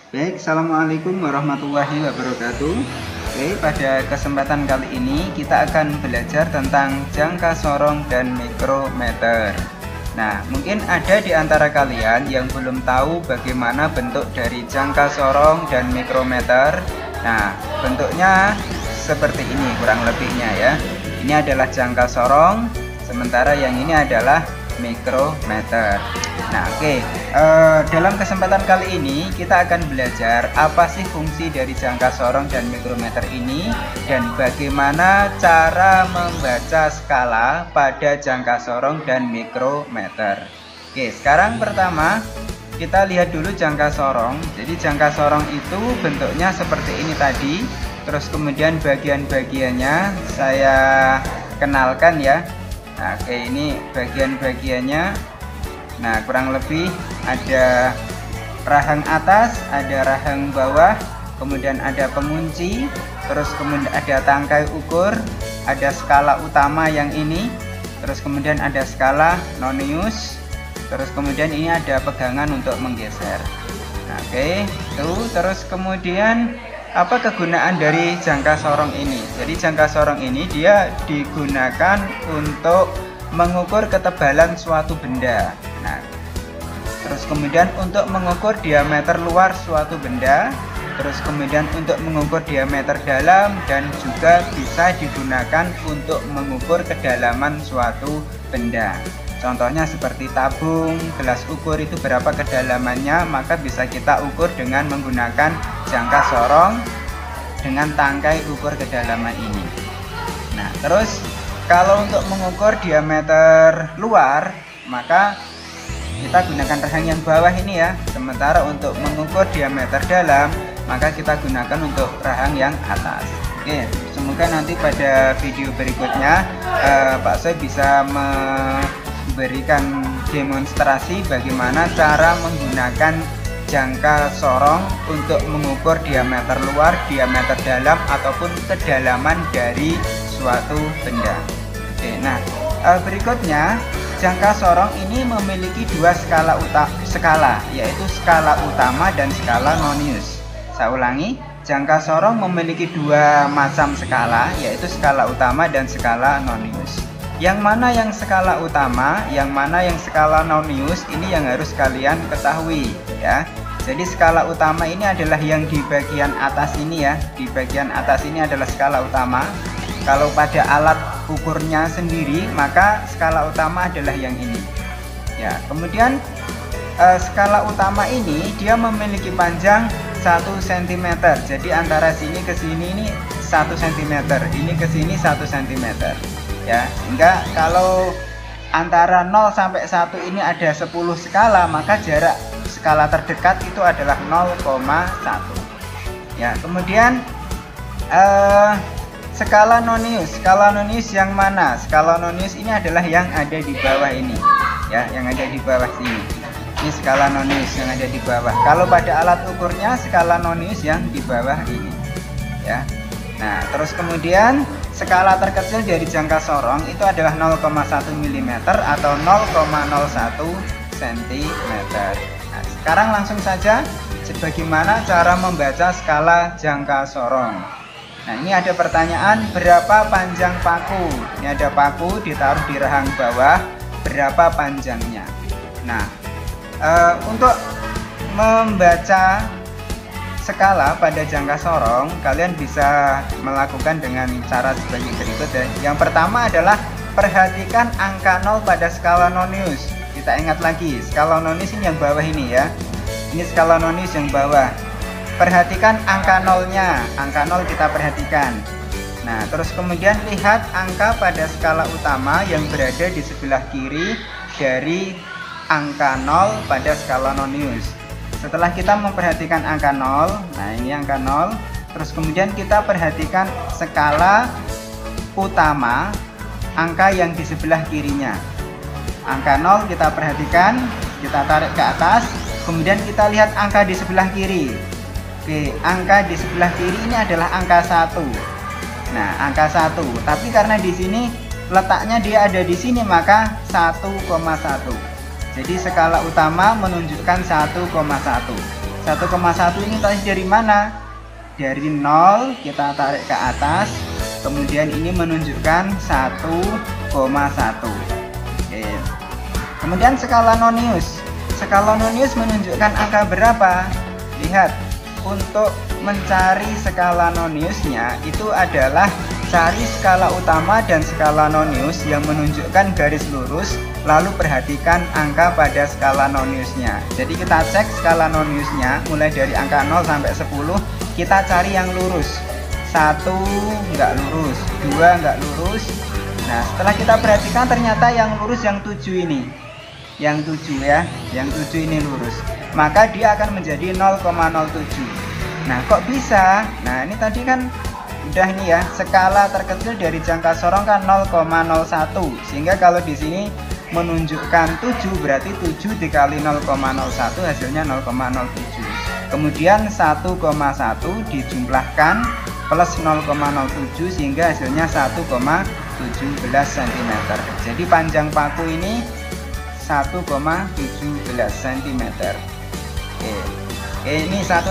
Baik, assalamualaikum warahmatullahi wabarakatuh. Oke, pada kesempatan kali ini kita akan belajar tentang jangka sorong dan mikrometer. Nah, mungkin ada di antara kalian yang belum tahu bagaimana bentuk dari jangka sorong dan mikrometer. Nah, bentuknya seperti ini kurang lebihnya ya. Ini adalah jangka sorong, sementara yang ini adalah mikrometer. Nah, dalam kesempatan kali ini kita akan belajar apa sih fungsi dari jangka sorong dan mikrometer ini dan bagaimana cara membaca skala pada jangka sorong dan mikrometer. Oke, sekarang pertama kita lihat dulu jangka sorong. Jadi jangka sorong itu bentuknya seperti ini tadi. Terus kemudian bagian-bagiannya saya kenalkan ya. Nah, ini bagian-bagiannya. Nah, kurang lebih ada rahang atas, ada rahang bawah, kemudian ada pengunci, terus kemudian ada tangkai ukur, ada skala utama yang ini, terus kemudian ada skala nonius, terus kemudian ini ada pegangan untuk menggeser. Nah, terus kemudian apa kegunaan dari jangka sorong ini? Jadi jangka sorong ini dia digunakan untuk mengukur ketebalan suatu benda. Nah, terus kemudian untuk mengukur diameter luar suatu benda, terus kemudian untuk mengukur diameter dalam, dan juga bisa digunakan untuk mengukur kedalaman suatu benda. Contohnya seperti tabung, gelas ukur itu berapa kedalamannya, maka bisa kita ukur dengan menggunakan jangka sorong dengan tangkai ukur kedalaman ini. Nah, terus kalau untuk mengukur diameter luar, maka kita gunakan rahang yang bawah ini ya. Sementara untuk mengukur diameter dalam, maka kita gunakan untuk rahang yang atas. Oke, semoga nanti pada video berikutnya Pak Soe bisa memberikan demonstrasi bagaimana cara menggunakan jangka sorong untuk mengukur diameter luar, diameter dalam, ataupun kedalaman dari suatu benda. Oke, nah berikutnya jangka sorong ini memiliki dua skala, yaitu skala utama dan skala nonius. Saya ulangi, jangka sorong memiliki dua macam skala, yaitu skala utama dan skala nonius. Yang mana yang skala utama, yang mana yang skala nonius, ini yang harus kalian ketahui ya. Jadi skala utama ini adalah yang di bagian atas ini ya. Di bagian atas ini adalah skala utama. Kalau pada alat ukurnya sendiri, maka skala utama adalah yang ini. Ya, kemudian skala utama ini dia memiliki panjang 1 cm. Jadi antara sini ke sini ini 1 cm, ini ke sini 1 cm. Ya, sehingga kalau antara 0 sampai 1 ini ada 10 skala, maka jarak skala terdekat itu adalah 0,1. Ya, kemudian skala nonius yang mana? Skala nonius ini adalah yang ada di bawah ini ya, yang ada di bawah sini. Ini skala nonius yang ada di bawah. Kalau pada alat ukurnya skala nonius yang di bawah ini ya. Nah, terus kemudian skala terkecil dari jangka sorong itu adalah 0,1 mm atau 0,01 cm. Nah, sekarang langsung saja bagaimana cara membaca skala jangka sorong. Nah, ini ada pertanyaan, berapa panjang paku? Ini ada paku ditaruh di rahang bawah, berapa panjangnya? Nah, untuk membaca skala pada jangka sorong, kalian bisa melakukan dengan cara sebagai berikut ya. Yang pertama adalah perhatikan angka 0 pada skala nonius. Kita ingat lagi, skala nonius ini yang bawah ini ya. Ini skala nonius yang bawah. Perhatikan angka nolnya, angka 0 kita perhatikan. Nah, terus kemudian lihat angka pada skala utama yang berada di sebelah kiri dari angka 0 pada skala nonius. Setelah kita memperhatikan angka 0, nah ini angka 0, terus kemudian kita perhatikan skala utama, angka yang di sebelah kirinya. Angka 0 kita perhatikan, kita tarik ke atas, kemudian kita lihat angka di sebelah kiri. Oke, angka di sebelah kiri ini adalah angka 1. Nah, angka 1. Tapi karena di sini letaknya dia ada di sini, maka 1,1. Jadi skala utama menunjukkan 1,1. 1,1 ini tadi dari mana? Dari 0 kita tarik ke atas, kemudian ini menunjukkan 1,1. Oke. Kemudian skala nonius. Skala nonius menunjukkan angka berapa? Lihat, untuk mencari skala noniusnya itu adalah cari skala utama dan skala nonius yang menunjukkan garis lurus, lalu perhatikan angka pada skala noniusnya. Jadi kita cek skala noniusnya mulai dari angka 0 sampai 10, kita cari yang lurus. 1 nggak lurus, 2 nggak lurus. Nah, setelah kita perhatikan ternyata yang lurus yang 7 ini. Yang 7 ya, yang 7 ini lurus. Maka dia akan menjadi 0,07. Nah, kok bisa? Nah, ini tadi kan udah ini ya, skala terkecil dari jangka sorong kan 0,01. Sehingga kalau di sini menunjukkan 7 berarti 7 dikali 0,01 hasilnya 0,07. Kemudian 1,1 dijumlahkan plus 0,07 sehingga hasilnya 1,17 cm. Jadi panjang paku ini 1,17 cm. Oke, ini satu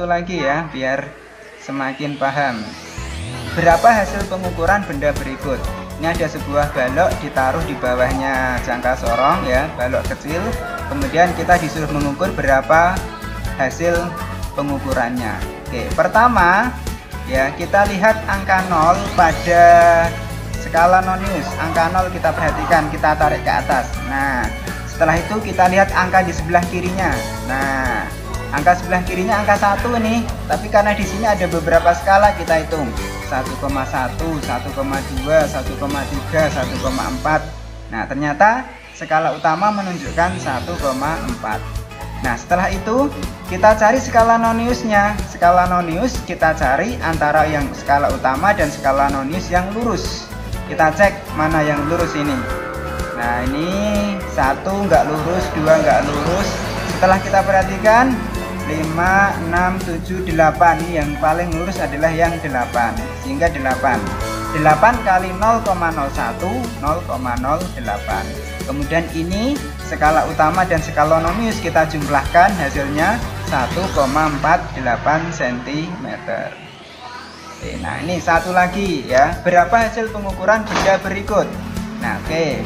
lagi ya, biar semakin paham. Berapa hasil pengukuran benda berikut? Ini ada sebuah balok ditaruh di bawahnya jangka sorong ya, balok kecil. Kemudian kita disuruh mengukur berapa hasil pengukurannya. Oke, pertama ya kita lihat angka 0 pada skala nonius. Angka 0 kita perhatikan, kita tarik ke atas. Nah, setelah itu kita lihat angka di sebelah kirinya. Nah, angka sebelah kirinya angka 1 nih, tapi karena di sini ada beberapa skala kita hitung. 1,1, 1,2, 1,3, 1,4. Nah, ternyata skala utama menunjukkan 1,4. Nah, setelah itu kita cari skala noniusnya. Skala nonius kita cari antara yang skala utama dan skala nonius yang lurus. Kita cek mana yang lurus ini. Nah, ini 1 nggak lurus, 2 nggak lurus. Setelah kita perhatikan 5, 6, 7, 8. Ini yang paling lurus adalah yang 8. Sehingga 8 kali 0,01 0,08. Kemudian ini skala utama dan skala nonius kita jumlahkan, hasilnya 1,48 cm. Oke, nah ini satu lagi ya, berapa hasil pengukuran benda berikut. Nah, oke,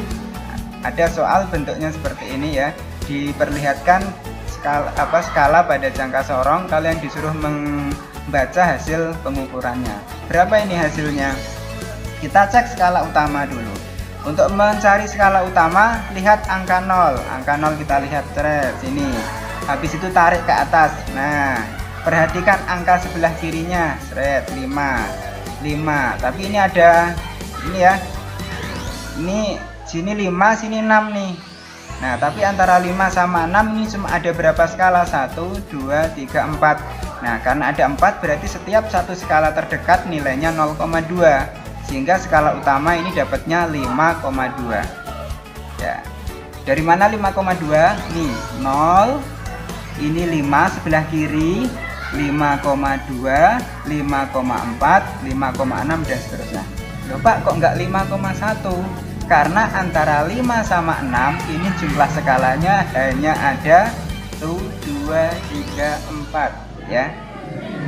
ada soal bentuknya seperti ini ya, diperlihatkan skala pada jangka sorong, kalian disuruh membaca hasil pengukurannya. Berapa ini hasilnya? Kita cek skala utama dulu. Untuk mencari skala utama, lihat angka 0. Angka 0 kita lihat sini. Habis itu tarik ke atas. Nah, perhatikan angka sebelah kirinya, 5. Tapi ini ada ini ya. Ini sini 5, sini 6 nih. Nah, tapi antara 5 sama 6 ini cuma ada berapa skala? 1, 2, 3, 4. Nah, karena ada 4 berarti setiap satu skala terdekat nilainya 0,2. Sehingga skala utama ini dapatnya 5,2. Ya. Dari mana 5,2? Nih, 0. Ini 5 sebelah kiri, 5,2, 5,4, 5,6 dan seterusnya. Loh Pak, kok nggak 5,1? Karena antara 5 sama 6 ini jumlah skalanya hanya ada 1, 2, 3, 4 ya.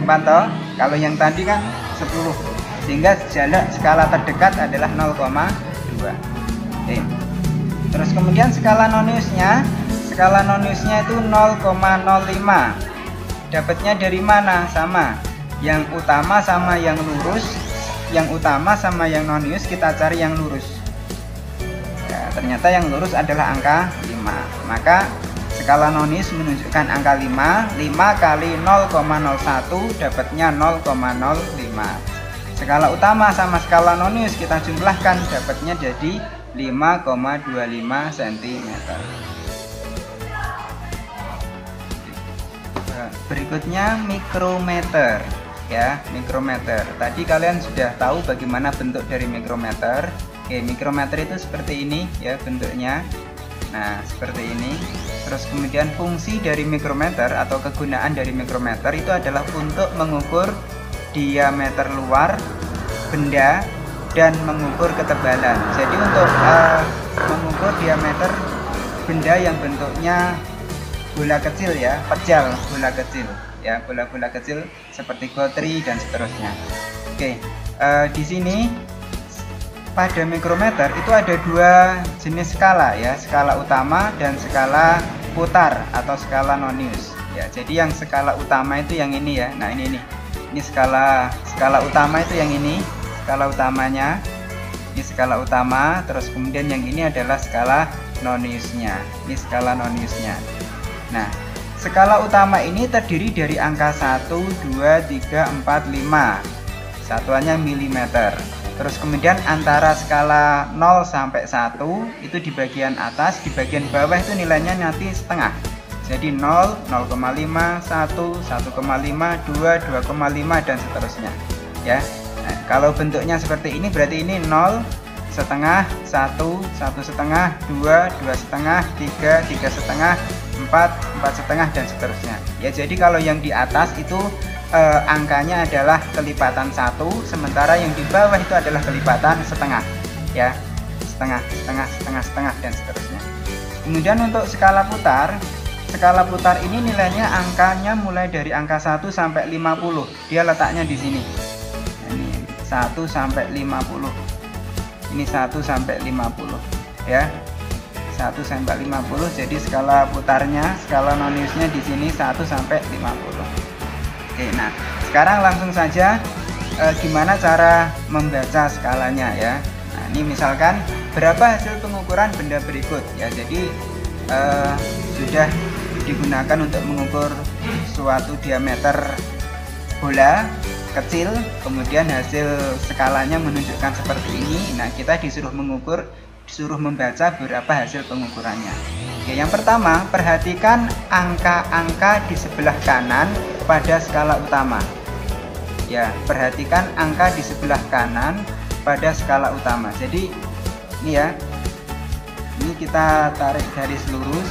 4 toh? Kalau yang tadi kan 10. Sehingga jarak skala terdekat adalah 0,2. Terus kemudian skala noniusnya itu 0,05. Dapatnya dari mana? Sama, yang utama sama yang lurus. Yang utama sama yang nonius kita cari yang lurus. Ya, ternyata yang lurus adalah angka 5. Maka skala nonius menunjukkan angka 5. 5 kali 0,01 dapatnya 0,05. Skala utama sama skala nonius kita jumlahkan, dapatnya jadi 5,25 cm. Berikutnya mikrometer ya, mikrometer. Tadi kalian sudah tahu bagaimana bentuk dari mikrometer. Oke, mikrometer itu seperti ini ya bentuknya. Nah, seperti ini. Terus kemudian fungsi dari mikrometer atau kegunaan dari mikrometer itu adalah untuk mengukur diameter luar benda dan mengukur ketebalan. Jadi untuk mengukur diameter benda yang bentuknya bola kecil ya, pejal bola kecil ya, bola-bola kecil seperti gotri dan seterusnya. Oke, di sini pada mikrometer itu ada dua jenis skala ya, skala utama dan skala putar atau skala nonius ya. Jadi yang skala utama itu yang ini ya. Nah, ini skala utama itu yang ini, skala utamanya. Ini skala utama, terus kemudian yang ini adalah skala noniusnya. Ini skala noniusnya. Nah, skala utama ini terdiri dari angka 1, 2, 3, 4, 5. Satuannya milimeter. Terus kemudian antara skala 0 sampai 1 itu di bagian atas, di bagian bawah itu nilainya nanti setengah. Jadi 0, 0,5, 1, 1,5, 2, 2,5 dan seterusnya ya. Nah, kalau bentuknya seperti ini berarti ini 0, setengah, 1, 1 setengah, 2, 2 setengah, 3, 3 setengah, 4, 4 setengah dan seterusnya ya. Jadi kalau yang di atas itu angkanya adalah kelipatan 1, sementara yang di bawah itu adalah kelipatan setengah ya, setengah, setengah, setengah, setengah dan seterusnya. Kemudian untuk skala putar ini nilainya angkanya mulai dari angka 1 sampai 50. Dia letaknya di sini. Nah, ini 1 sampai 50. Ini 1 sampai 50 ya. 1 sampai 50. Jadi skala putarnya, skala noniusnya di sini 1 sampai 50. Oke, nah sekarang langsung saja gimana cara membaca skalanya ya. Nah, ini misalkan berapa hasil pengukuran benda berikut ya. Jadi sudah digunakan untuk mengukur suatu diameter bola kecil, kemudian hasil skalanya menunjukkan seperti ini. Nah, kita disuruh membaca berapa hasil pengukurannya. Oke, yang pertama, perhatikan angka-angka di sebelah kanan pada skala utama. Ya, perhatikan angka di sebelah kanan pada skala utama. Jadi, ini ya. Ini kita tarik garis lurus.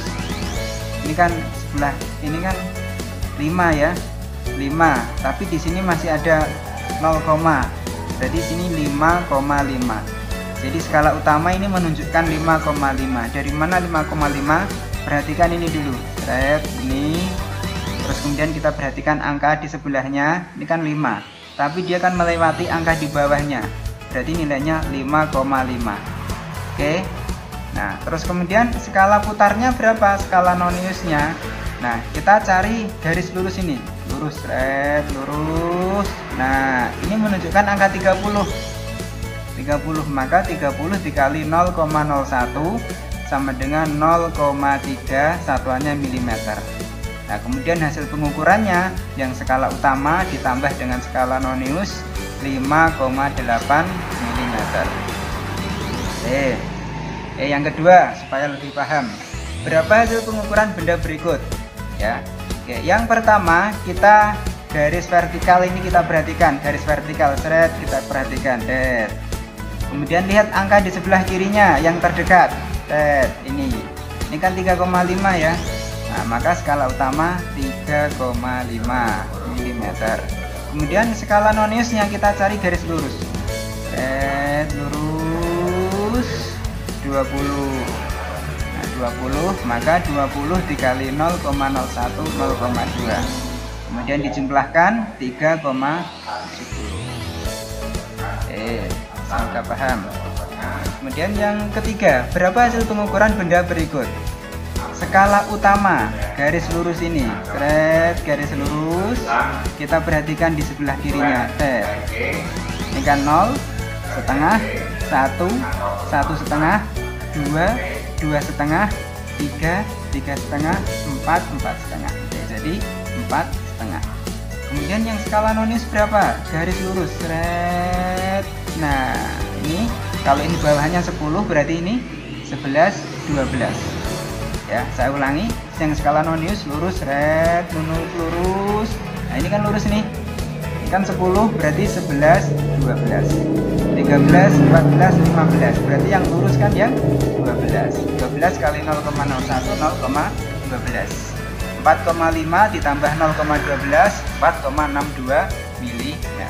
Ini kan sebelah ini kan 5 ya. 5, tapi di sini masih ada 0, jadi sini 5,5. Jadi skala utama ini menunjukkan 5,5. Dari mana 5,5? Perhatikan ini dulu. Ini. Terus kemudian kita perhatikan angka di sebelahnya. Ini kan 5. Tapi dia kan melewati angka di bawahnya. Berarti nilainya 5,5. Oke. Nah, terus kemudian skala putarnya berapa? Skala noniusnya. Nah, kita cari garis lurus ini. Lurus, lurus. Nah, ini menunjukkan angka 30. 30, maka 30 dikali 0,01 sama dengan 0,3 satuannya milimeter. Nah, kemudian hasil pengukurannya yang skala utama ditambah dengan skala nonius 5,8 mm. Yang kedua, supaya lebih paham, berapa hasil pengukuran benda berikut ya. Yang pertama, kita garis vertikal ini kita perhatikan, garis vertikal kita perhatikan. Kemudian lihat angka di sebelah kirinya yang terdekat. Ini kan 3,5 ya. Nah, maka skala utama 3,5 mm. Kemudian skala noniusnya kita cari garis lurus. Lurus 20. Nah, 20, maka 20 dikali 0,01 0,2. Kemudian dijumlahkan 3,70. Semoga paham. Kemudian yang ketiga, berapa hasil pengukuran benda berikut? Skala utama, garis lurus ini, garis lurus. Kita perhatikan di sebelah kirinya. Ini kan 0, setengah, 1, 1 setengah, 2, 2 setengah, 3, 3 setengah, 4, 4 setengah. Jadi 4 setengah. Kemudian yang skala nonius berapa? Garis lurus. Nah, ini kalau ini bawahnya 10 berarti ini 11, 12. Ya, saya ulangi, yang skala nonius lurus, lurus. Nah, ini kan lurus nih. Ini kan 10 berarti 11, 12. 13, 14, 15. Berarti yang lurus kan yang 12. 12 kali 0,01 0,12. 4,5 ditambah 0,12 4,62 mm.